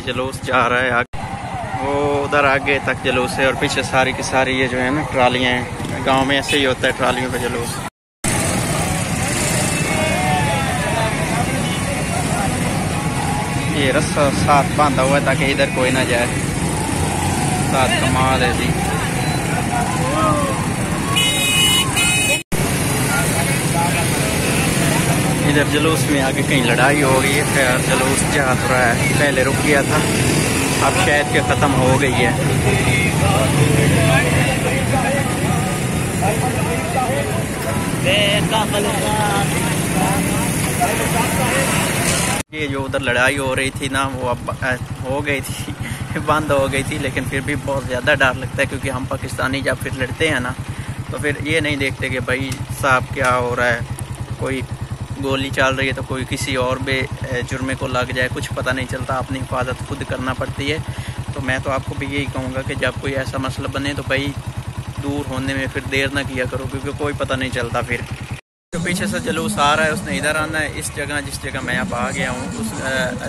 ये जुलूस जा रहा है आगे, वो उधर आगे तक जुलूस है और पीछे सारी की सारी ये जो है ना ट्रालियाँ हैं। गांव में ऐसे ही होता है, ट्रालियों पे जुलूस। ये रस्सा साथ बांधा हुआ है ताकि इधर कोई ना जाए। साथ कमाल है जी। इधर जुलूस में आगे कहीं लड़ाई हो गई है, खैर जुलूस जा तो रहा है, पहले रुक गया था, अब शायद के ख़त्म हो गई है। ये जो उधर लड़ाई हो रही थी ना, वो अब हो गई थी, बंद हो गई थी, लेकिन फिर भी बहुत ज़्यादा डर लगता है क्योंकि हम पाकिस्तानी जब फिर लड़ते हैं ना तो फिर ये नहीं देखते कि भाई साहब क्या हो रहा है, कोई गोली चल रही है तो कोई किसी और भी जुर्मे को लग जाए, कुछ पता नहीं चलता। अपनी हिफाजत खुद करना पड़ती है। तो मैं तो आपको भी यही कहूँगा कि जब कोई ऐसा मसला बने तो भाई दूर होने में फिर देर ना किया करो, क्योंकि कोई पता नहीं चलता। फिर जो पीछे से जुलूस आ रहा है उसने इधर आना है। इस जगह जिस जगह मैं अब आ गया हूँ उस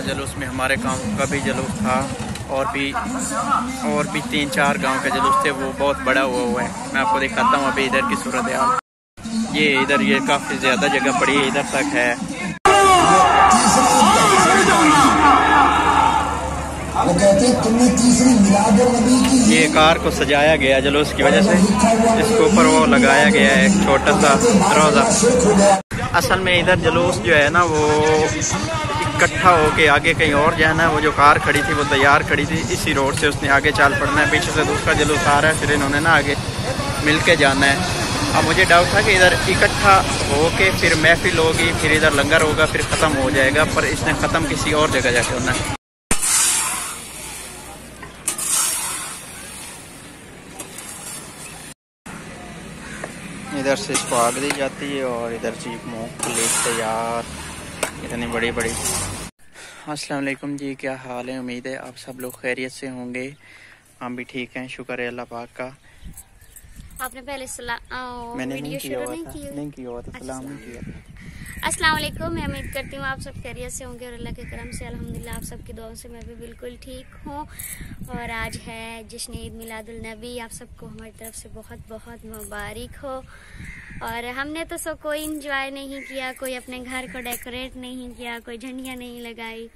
जुलूस में हमारे गाँव का भी जुलूस था और भी 3-4 गांव के जुलूस थे, वो बहुत बड़ा हुआ है। मैं आपको दिखाता हूँ अभी इधर की सूरत हाल। ये इधर ये काफ़ी ज़्यादा जगह पड़ी है, इधर तक है। वो कहते हैं तुमने तीसरी मिलाद नबी की। ये कार को सजाया गया जुलूस की वजह से, इसके ऊपर वो लगाया गया है एक छोटा सा रोज़ा। असल में इधर जुलूस जो है ना वो इकट्ठा होके आगे कहीं और जाना है। वो जो कार खड़ी थी वो तैयार खड़ी थी, इसी रोड से उसने आगे चल पड़ना है। पीछे से दूसरा जुलूस आ रहा है, फिर इन्होंने ना आगे मिल के जाना है। अब मुझे डाउट था कि इधर इकट्ठा होके फिर महफिल होगी, फिर इधर लंगर होगा, फिर ख़त्म हो जाएगा, पर इसने ख़त्म किसी और जगह जाके होना है। इधर से इसको आग दी जाती है और इधर जी मूंगफली तैयार, इतनी बड़ी बड़ी। अस्सलाम वालेकुम जी, क्या हाल है? उम्मीद है आप सब लोग खैरियत से होंगे। हम भी ठीक हैं, शुक्र है अल्लाह पाक का। आपने पहले मैंने नहीं किया हुआ था, सलाम नहीं किया। अस्सलाम वालेकुम, मैं उम्मीद करती हूँ आप सब खैरियत से होंगे और अल्लाह के करम से अल्हम्दुलिल्लाह आप सबकी दुआओं से मैं भी बिल्कुल ठीक हूँ। और आज है जश्न ईद मिलादुल नबी, आप सबको हमारी तरफ से बहुत बहुत मुबारक हो। और हमने तो सो कोई इंजॉय नहीं किया, कोई अपने घर को डेकोरेट नहीं किया, कोई झंडियाँ नहीं लगाई,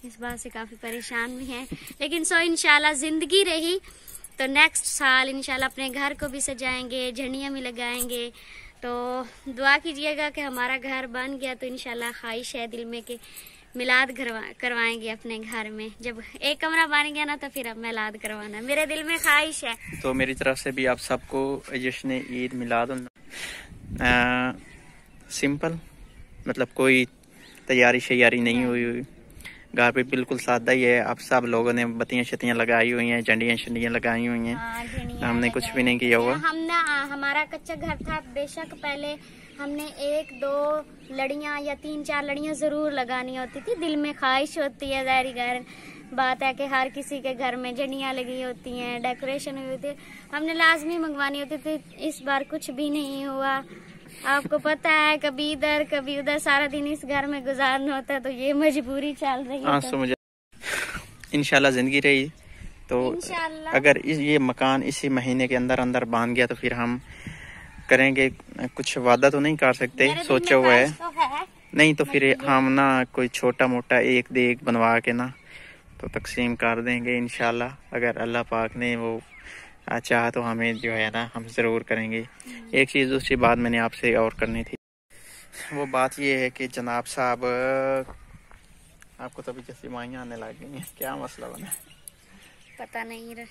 इस बात से काफ़ी परेशान भी हैं। लेकिन सो इंशाल्लाह ज़िंदगी रही तो नेक्स्ट साल इंशाल्लाह अपने घर को भी सजाएंगे, झंडियाँ भी लगाएंगे। तो दुआ कीजिएगा कि हमारा घर बन गया तो इंशाल्लाह ख्वाहिश है दिल में कि मिलाद करवाएंगे अपने घर में। जब एक कमरा बन गया ना तो फिर अब मिलाद करवाना मेरे दिल में ख्वाहिश है। तो मेरी तरफ से भी आप सबको जश्न ईद मिलाद सिंपल, मतलब कोई तैयारी शैयारी नहीं हुई, घर पे बिल्कुल सादा ही है। आप सब लोगों ने बत्तियां शतियां लगाई हुई हैं, झंडियां शंडियां लगाई हुई हैं। हमने कुछ भी नहीं किया हुआ। हमारा कच्चा घर था, बेशक पहले हमने 1-2 लड़ियां या 3-4 लड़ियां जरूर लगानी होती थी, दिल में ख्वाहिश होती है, ज़ाहिर घर बात है कि हर किसी के घर में झंडियां लगी होती हैं, डेकोरेशन हुई होती है, हमने लाजमी मंगवानी होती थी। इस बार कुछ भी नहीं हुआ। आपको पता है कभी इधर कभी उधर सारा दिन इस घर में गुजारना होता है, तो ये मजबूरी चल रही है। तो मुझे इंशाल्लाह जिंदगी रही तो अगर ये मकान इसी महीने के अंदर अंदर बांध गया तो फिर हम करेंगे। कुछ वादा तो नहीं कर सकते, सोचा हुआ है तो नहीं तो फिर हम ना कोई छोटा मोटा एक देख बनवा के ना तो तकसीम कर देंगे इंशाल्लाह। अगर अल्लाह पाक ने वो चाहा तो हमें जो है ना हम ज़रूर करेंगे। एक चीज़ दूसरी बात मैंने आपसे और करनी थी, वो बात ये है कि जनाब साहब आपको तो अभी जैसी माइयाँ आने लग गई हैं, क्या मसला बना? पता नहीं रहा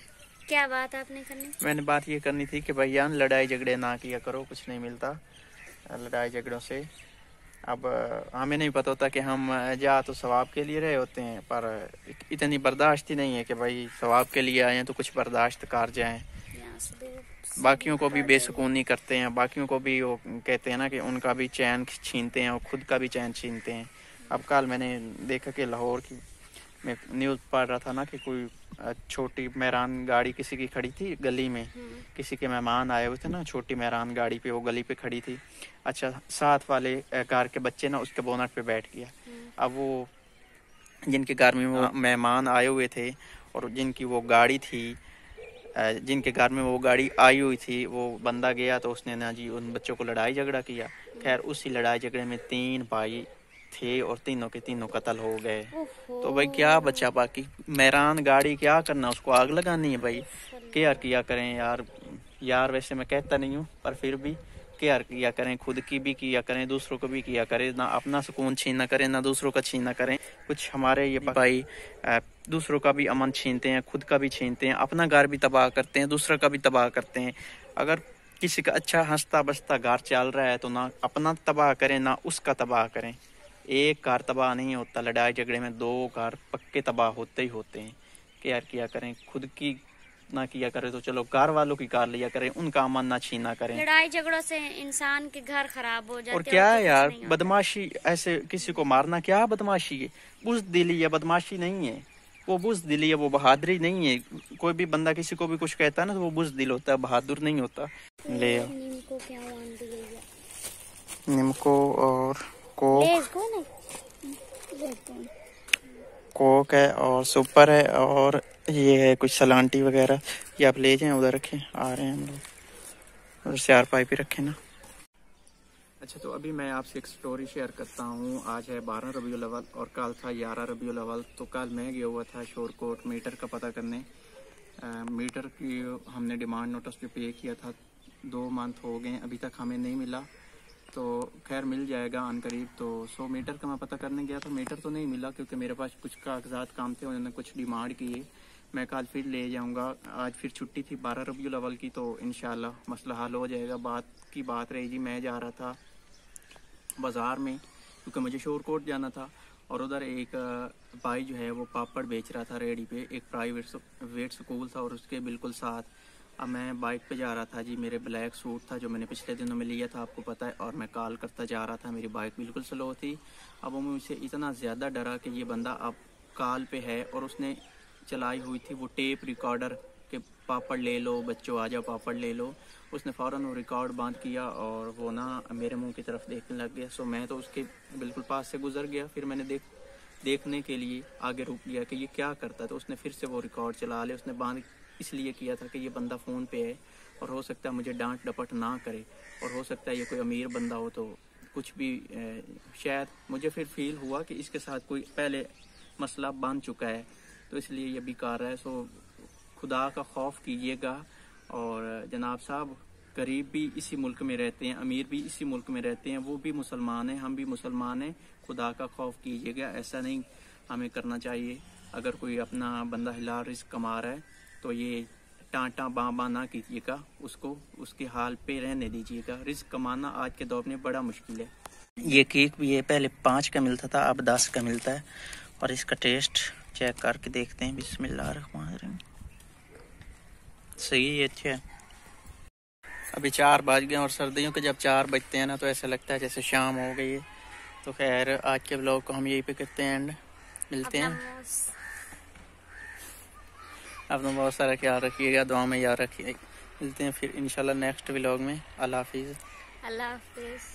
क्या बात आपने करनी। मैंने बात ये करनी थी कि भैया लड़ाई झगड़े ना किया करो, कुछ नहीं मिलता लड़ाई झगड़ों से। अब हमें नहीं पता होता कि हम जा तो सवाब के लिए रहे होते हैं, पर इतनी बर्दाश्त ही नहीं है कि भाई सवाब के लिए आए हैं तो कुछ बर्दाश्त कर जाएं। बाकियों को भी बेसुकूनी करते हैं, बाकियों को भी वो कहते हैं ना कि उनका भी चैन छीनते हैं और खुद का भी चैन छीनते हैं। अब कल मैंने देखा कि लाहौर की मैं न्यूज़ पढ़ रहा था ना कि कोई छोटी मेहरान गाड़ी किसी की खड़ी थी गली में, किसी के मेहमान आए हुए थे ना, छोटी मेहरान गाड़ी पे वो गली पे खड़ी थी। अच्छा, साथ वाले कार के बच्चे ना उसके बोनट पे बैठ गया। अब वो जिनके घर में वो मेहमान आए हुए थे और जिनकी वो गाड़ी थी, जिनके घर में वो गाड़ी आई हुई थी, वो बंदा गया तो उसने ना जी उन बच्चों को लड़ाई झगड़ा किया। खैर उसी लड़ाई झगड़े में 3 भाई थे और तीनों के तीनों कत्ल हो गए। तो भाई क्या बचा बाकी, मेहरान गाड़ी क्या करना, उसको आग लगानी है भाई। केयर किया करें यार वैसे मैं कहता नहीं हूँ पर फिर भी केयर किया करें, खुद की भी किया करें, दूसरों को भी किया करें, ना अपना सुकून छीना करें ना दूसरों का छीना करें। कुछ हमारे ये भाई दूसरों का भी अमन छीनते हैं, खुद का भी छीनते हैं, अपना घर भी तबाह करते हैं, दूसरा का भी तबाह करते हैं। अगर किसी का अच्छा हंसता बसता घर चल रहा है तो ना अपना तबाह करें ना उसका तबाह करें। एक घर तबाह नहीं होता, लड़ाई झगड़े में 2 घर पक्के तबाह होते ही होते हैं। केयर किया करें, खुद की ना किया करें तो चलो घर वालों की कार लिया करें, उनका अमन ना छीना करें। लड़ाई झगड़ों से इंसान के घर खराब हो जाते और क्या है यार, बदमाशी ऐसे किसी को मारना क्या बदमाशी है, बुज़दिली या बदमाशी नहीं है, वो बुज़दिली है, वो बहादुरी नहीं है। कोई भी बंदा किसी को भी कुछ कहता है ना तो वो बुज़दिल होता है, बहादुर नहीं होता। ले नीमको क्या नीमको और कोक है और सुपर है और ये है कुछ सलांटी वगैरह, ये आप ले जाएं, उधर रखें, आ रहे हैं हम लोग, उधर से आर पाई भी रखें ना। अच्छा तो अभी मैं आपसे एक स्टोरी शेयर करता हूँ। आज है 12 रबीउल अव्वल और कल था 11 रबीउल अव्वल। तो कल मैं गया हुआ था शोरकोट मीटर का पता करने। मीटर की हमने डिमांड नोटिस भी पे किया था, 2 मंथ हो गए, अभी तक हमें नहीं मिला। तो खैर मिल जाएगा अन करीब। तो 100 मीटर का मैं पता करने गया था, मीटर तो नहीं मिला क्योंकि मेरे पास कुछ कागजात काम थे, उन्होंने कुछ डिमांड किए। मैं कल फिर ले जाऊंगा, आज फिर छुट्टी थी 12 रबीउल अव्वल की, तो इंशाल्लाह मसला हल हो जाएगा। बात रही जी, मैं जा रहा था बाज़ार में क्योंकि मुझे शोरकोट जाना था और उधर एक भाई जो है वो पापड़ बेच रहा था रेडी पे। एक प्राइवेट स्कूल था और उसके बिल्कुल साथ। अब मैं बाइक पे जा रहा था जी, मेरे ब्लैक सूट था जो मैंने पिछले दिनों में लिया था आपको पता है, और मैं कॉल करता जा रहा था, मेरी बाइक बिल्कुल स्लो थी। अब वो मुझसे इतना ज़्यादा डरा कि ये बंदा अब कॉल पे है और उसने चलाई हुई थी वो टेप रिकॉर्डर के पापड़ ले लो बच्चों आ जाओ पापड़ ले लो। उसने फ़ौरन वो रिकॉर्ड बंद किया और वो ना मेरे मुंह की तरफ देखने लग गया। सो मैं तो उसके बिल्कुल पास से गुजर गया। फिर मैंने देखने के लिए आगे रुक गया कि ये क्या करता है। तो उसने फिर से वो रिकॉर्ड चला लिया। उसने बंद इसलिए किया था कि ये बंदा फ़ोन पे है और हो सकता है मुझे डांट डपट ना करे और हो सकता है ये कोई अमीर बंदा हो तो कुछ भी शायद मुझे फिर फील हुआ कि इसके साथ कोई पहले मसला बन चुका है, तो इसलिए ये बेकार है। सो खुदा का खौफ कीजिएगा। और जनाब साहब गरीब भी इसी मुल्क में रहते हैं, अमीर भी इसी मुल्क में रहते हैं, वो भी मुसलमान हैं, हम भी मुसलमान हैं। खुदा का खौफ कीजिएगा, ऐसा नहीं हमें करना चाहिए। अगर कोई अपना बंदा हिलाल रिस्क कमा रहा है तो ये टाँटा बाँ ना कीजिएगा, उसको उसके हाल पे रहने दीजिएगा। रिस्क कमाना आज के दौर में बड़ा मुश्किल है। ये केक भी है, पहले 5 का मिलता था अब 10 का मिलता है और इसका टेस्ट चेक करके देखते हैं। बिस्मिल्लाहिर्रहमानिर्रहीम, सही है, अच्छा है। अभी 4 बज गए और सर्दियों के जब 4 बजते हैं ना तो ऐसा लगता है जैसे शाम हो गई है। तो खैर आज के व्लॉग को हम यहीं पे करते हैं एंड मिलते हैं। अपना बहुत सारा ख्याल रखिएगा, दुआ में याद रखिएगा। मिलते हैं फिर इंशाल्लाह नेक्स्ट व्लॉग में। अल्लाह हाफिज़। अल्लाह हाफिज़।